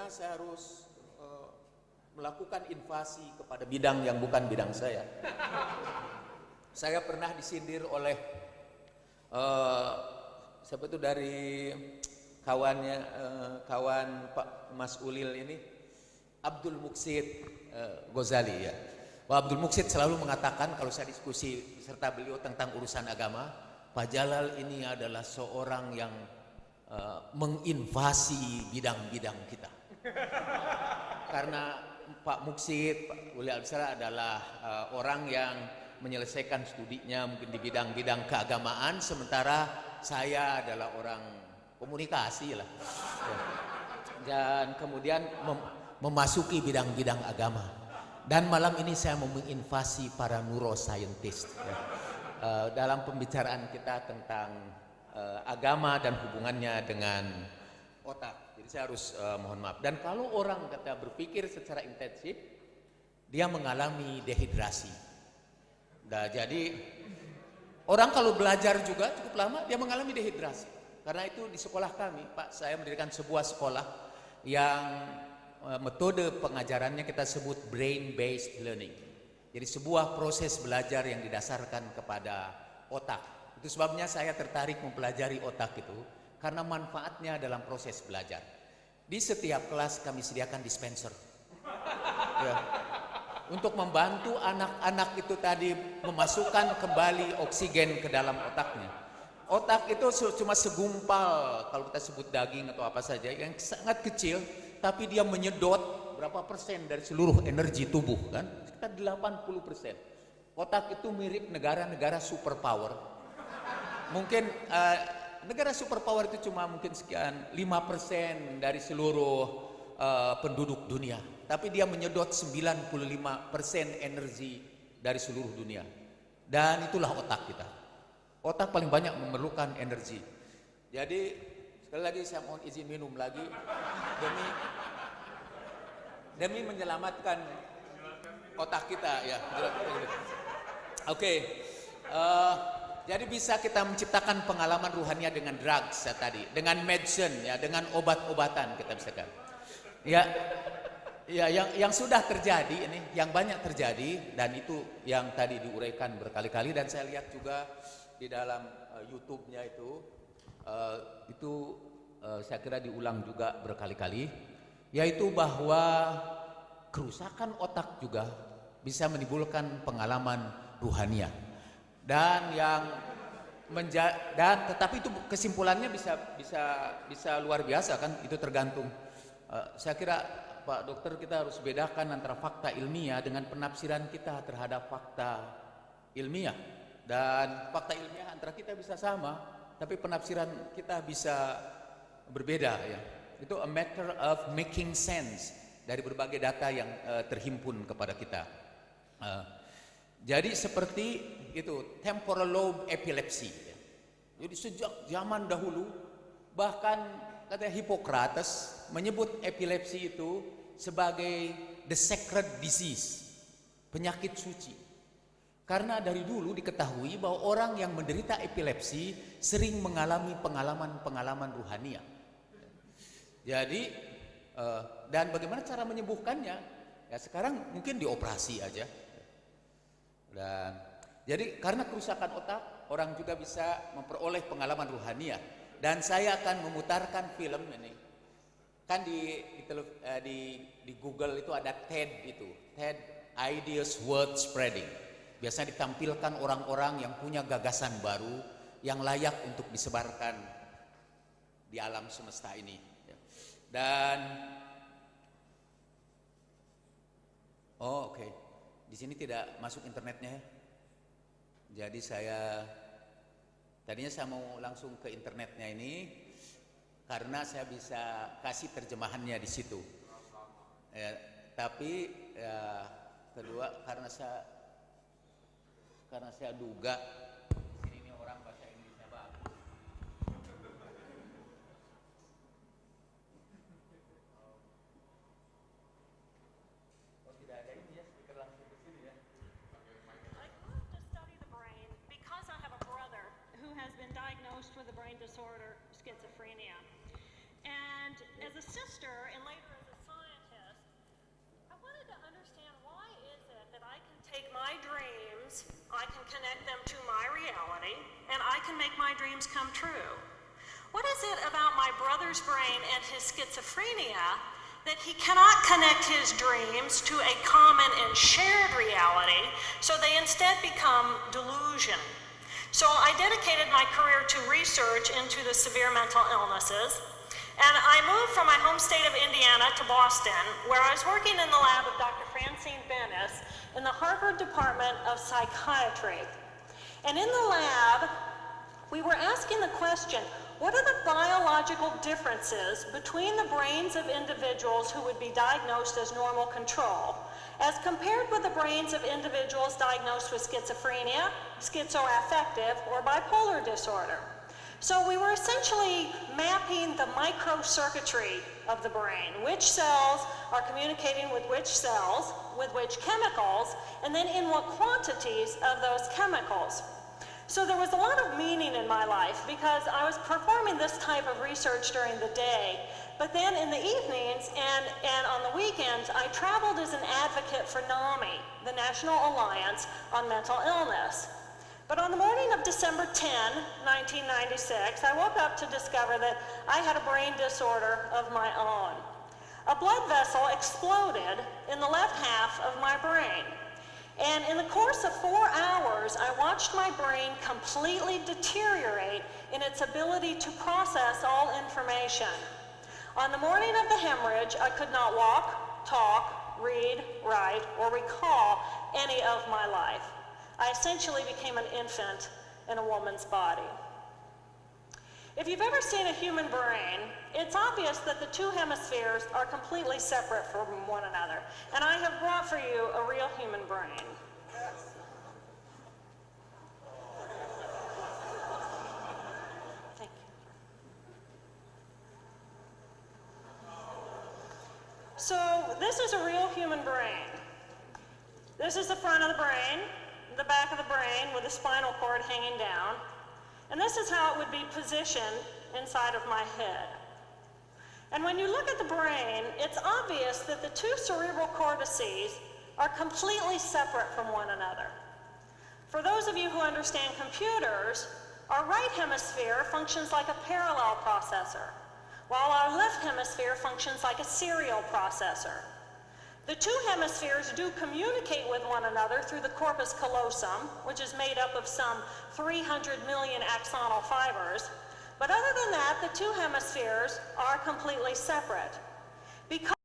bagaimana saya harus melakukan invasi kepada bidang yang bukan bidang saya. Saya pernah disindir oleh siapa itu dari kawannya, kawan Pak Mas Ulil ini, Abdul Muqsid Ghazali ya. Pak Abdul Muqsid selalu mengatakan kalau saya diskusi serta beliau tentang urusan agama, Pak Jalal ini adalah seorang yang menginvasi bidang-bidang kita. Karena Pak Muqsid, Pak Uli Al-Bisara adalah orang yang menyelesaikan studinya mungkin di bidang-bidang keagamaan, sementara saya adalah orang komunikasi lah. Dan kemudian memasuki bidang-bidang agama. Dan malam ini saya mau menginvasi para neuroscientist ya. Dalam pembicaraan kita tentang agama dan hubungannya dengan otak. Jadi saya harus mohon maaf. Dan kalau orang kata berpikir secara intensif, dia mengalami dehidrasi. Nah, jadi orang kalau belajar juga cukup lama dia mengalami dehidrasi. Karena itu di sekolah kami, Pak, saya mendirikan sebuah sekolah yang metode pengajarannya kita sebut brain based learning. Jadi sebuah proses belajar yang didasarkan kepada otak. Itu sebabnya saya tertarik mempelajari otak itu karena manfaatnya dalam proses belajar. Di setiap kelas kami sediakan dispenser ya, untuk membantu anak-anak itu tadi memasukkan kembali oksigen ke dalam otaknya. Otak itu cuma segumpal, kalau kita sebut daging atau apa saja, yang sangat kecil, tapi dia menyedot berapa persen dari seluruh energi tubuh kan? Sekitar 80%. Otak itu mirip negara-negara superpower. Mungkin negara superpower itu cuma mungkin sekian 5% dari seluruh penduduk dunia, tapi dia menyedot 95% energi dari seluruh dunia. Dan itulah otak kita. Otak paling banyak memerlukan energi. Jadi sekali lagi saya mohon izin minum lagi demi menyelamatkan otak kita ya. Oke. Jadi bisa kita menciptakan pengalaman ruhania dengan drugs ya tadi, dengan medicine ya, dengan obat-obatan kita bisa kan. Ya, yang sudah terjadi ini, yang banyak terjadi, dan itu yang tadi diuraikan berkali-kali, dan saya lihat juga di dalam YouTube-nya itu saya kira diulang juga berkali-kali, yaitu bahwa kerusakan otak juga bisa menimbulkan pengalaman ruhania. Dan tetapi itu kesimpulannya bisa luar biasa kan, itu tergantung. Saya kira Pak Dokter kita harus bedakan antara fakta ilmiah dengan penafsiran kita terhadap fakta ilmiah. Dan fakta ilmiah antara kita bisa sama, tapi penafsiran kita bisa berbeda ya. Itu a matter of making sense dari berbagai data yang terhimpun kepada kita. Jadi seperti itu temporal lobe epilepsy. Jadi sejak zaman dahulu bahkan kata Hippocrates menyebut epilepsi itu sebagai the sacred disease, penyakit suci. Karena dari dulu diketahui bahwa orang yang menderita epilepsi sering mengalami pengalaman-pengalaman ruhania. Jadi dan bagaimana cara menyembuhkannya? Ya sekarang mungkin dioperasi aja. Dan jadi karena kerusakan otak, orang juga bisa memperoleh pengalaman ruhania. Dan saya akan memutarkan film ini. Kan di Google itu ada TED itu, TED Ideas Worth Spreading. Biasanya ditampilkan orang-orang yang punya gagasan baru yang layak untuk disebarkan di alam semesta ini. Dan oke. Di sini tidak masuk internetnya ya. Jadi tadinya saya mau langsung ke internetnya ini karena saya bisa kasih terjemahannya di situ. Ya, tapi ya, kedua karena saya duga di sini ini orang bahasa Inggrisnya bagus. Oh tidak ada ini ya, speaker langsung ke sini ya. I moved to study the brain because I have a brother who has been diagnosed with a brain disorder, schizophrenia. And as a sister and later as a and I can make my dreams come true. What is it about my brother's brain and his schizophrenia that he cannot connect his dreams to a common and shared reality, so they instead become delusion? So I dedicated my career to research into the severe mental illnesses, and I moved from my home state of Indiana to Boston, where I was working in the lab of Dr. Francine Bennis in the Harvard Department of Psychiatry. And in the lab, we were asking the question, what are the biological differences between the brains of individuals who would be diagnosed as normal control as compared with the brains of individuals diagnosed with schizophrenia, schizoaffective, or bipolar disorder? So we were essentially mapping the microcircuitry of the brain, which cells are communicating with which cells, with which chemicals, and then in what quantities of those chemicals. So there was a lot of meaning in my life because I was performing this type of research during the day, but then in the evenings and on the weekends, I traveled as an advocate for NAMI, the National Alliance on Mental Illness. But on the morning of December 10, 1996, I woke up to discover that I had a brain disorder of my own. A blood vessel exploded in the left half of my brain. And in the course of 4 hours, I watched my brain completely deteriorate in its ability to process all information. On the morning of the hemorrhage, I could not walk, talk, read, write, or recall any of my life. I essentially became an infant in a woman's body. If you've ever seen a human brain, it's obvious that the two hemispheres are completely separate from one another. And I have brought for you a real human brain. Thank you. So this is a real human brain. This is the front of the brain, the back of the brain with the spinal cord hanging down. And this is how it would be positioned inside of my head. And when you look at the brain, it's obvious that the two cerebral cortices are completely separate from one another. For those of you who understand computers, our right hemisphere functions like a parallel processor, while our left hemisphere functions like a serial processor. The two hemispheres do communicate with one another through the corpus callosum, which is made up of some 300 million axonal fibers. But other than that, the two hemispheres are completely separate. Because